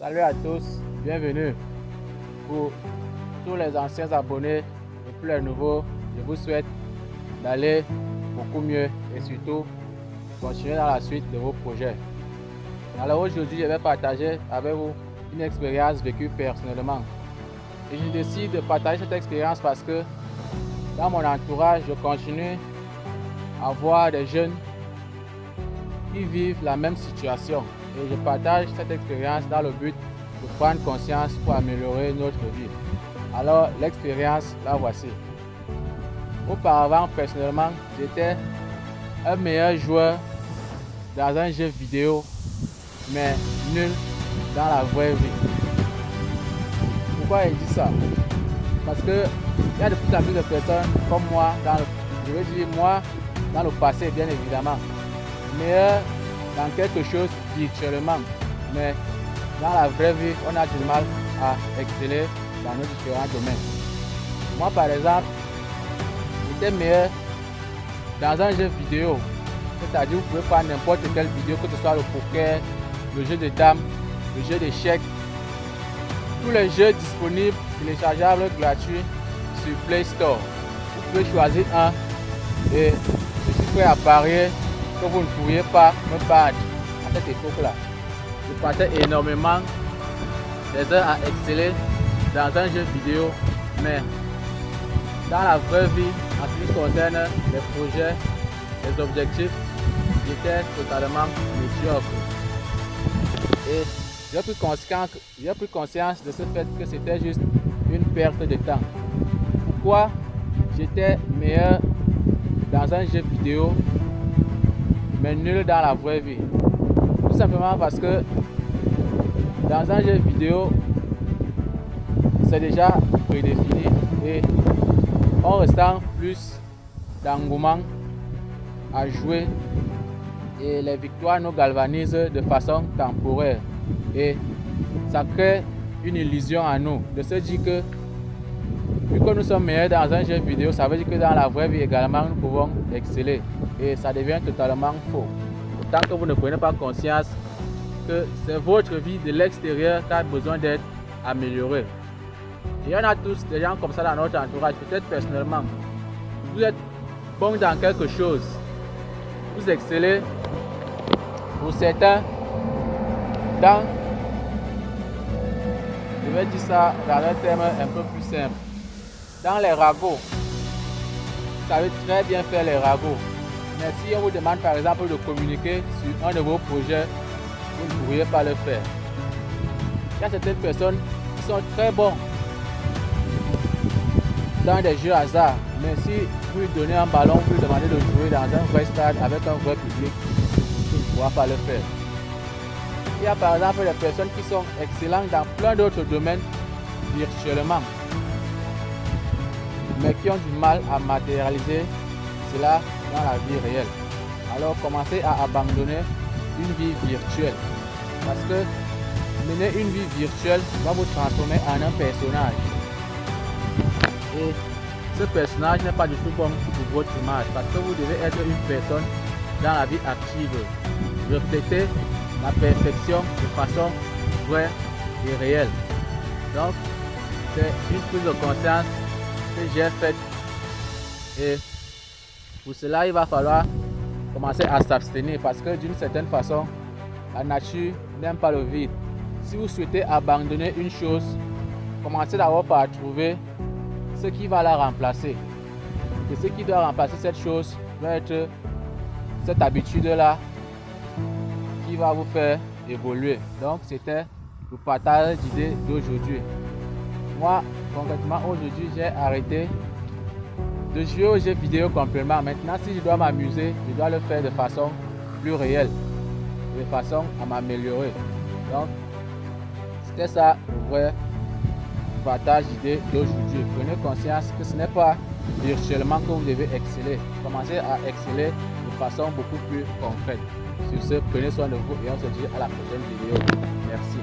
Salut à tous, bienvenue. Pour tous les anciens abonnés et pour les nouveaux, je vous souhaite d'aller beaucoup mieux et surtout continuer dans la suite de vos projets. Alors aujourd'hui, je vais partager avec vous une expérience vécue personnellement. Et je décide de partager cette expérience parce que dans mon entourage, je continue à voir des jeunes qui vivent la même situation. Et je partage cette expérience dans le but de prendre conscience pour améliorer notre vie. Alors l'expérience, la voici. Auparavant, personnellement, j'étais un meilleur joueur dans un jeu vidéo, mais nul dans la vraie vie. Pourquoi je dis ça? Parce que il y a de plus en plus de personnes comme moi, dans le passé bien évidemment, meilleur dans quelque chose virtuellement, mais dans la vraie vie, on a du mal à exceller dans nos différents domaines. Moi par exemple, j'étais meilleur dans un jeu vidéo, c'est-à-dire vous pouvez prendre n'importe quelle vidéo, que ce soit le poker, le jeu de dames, le jeu d'échecs, tous les jeux disponibles, téléchargeables, gratuits sur Play Store. Vous pouvez choisir un et je suis prêt à parier que vous ne pourriez pas me battre à cette époque-là. Je passais énormément des heures à exceller dans un jeu vidéo, mais dans la vraie vie, en ce qui concerne les projets, les objectifs, j'étais totalement médiocre. Et j'ai pris conscience de ce fait que c'était juste une perte de temps. Pourquoi j'étais meilleur dans un jeu vidéo, mais nul dans la vraie vie? Tout simplement parce que dans un jeu vidéo, c'est déjà prédéfini et on ressent plus d'engouement à jouer et les victoires nous galvanisent de façon temporaire et ça crée une illusion à nous de se dire que vu que nous sommes meilleurs dans un jeu vidéo, ça veut dire que dans la vraie vie également nous pouvons exceller et ça devient totalement faux. Tant que vous ne prenez pas conscience que c'est votre vie de l'extérieur qui a besoin d'être améliorée. Il y en a tous des gens comme ça dans notre entourage, peut-être personnellement. Vous êtes bon dans quelque chose, vous excellez pour certains dans, je vais dire ça dans un terme un peu plus simple, dans les ragots. Vous savez très bien faire les ragots. Mais si on vous demande par exemple de communiquer sur un de vos projets, vous ne pourriez pas le faire. Il y a certaines personnes qui sont très bons dans des jeux hasard, mais si vous lui donnez un ballon, vous lui demandez de jouer dans un vrai stade avec un vrai public, il ne pourra pas le faire. Il y a par exemple des personnes qui sont excellentes dans plein d'autres domaines virtuellement, mais qui ont du mal à matérialiser cela dans la vie réelle. Alors commencez à abandonner une vie virtuelle, parce que mener une vie virtuelle va vous transformer en un personnage et ce personnage n'est pas du tout bon pour votre image, parce que vous devez être une personne dans la vie active, refléter la perfection de façon vraie et réelle. Donc c'est une prise de conscience que j'ai faite et pour cela il va falloir commencer à s'abstenir, parce que d'une certaine façon la nature n'aime pas le vide. Si vous souhaitez abandonner une chose, commencez d'abord par trouver ce qui va la remplacer. Et ce qui doit remplacer cette chose va être cette habitude-là qui va vous faire évoluer. Donc c'était le partage d'idées d'aujourd'hui. Moi, concrètement, aujourd'hui, j'ai arrêté de jouer aux jeux vidéo complètement. Maintenant, si je dois m'amuser, je dois le faire de façon plus réelle, de façon à m'améliorer. Donc, c'était ça le vrai partage d'idées d'aujourd'hui. Prenez conscience que ce n'est pas virtuellement que vous devez exceller. Commencez à exceller de façon beaucoup plus concrète. Sur ce, prenez soin de vous et on se dit à la prochaine vidéo. Merci.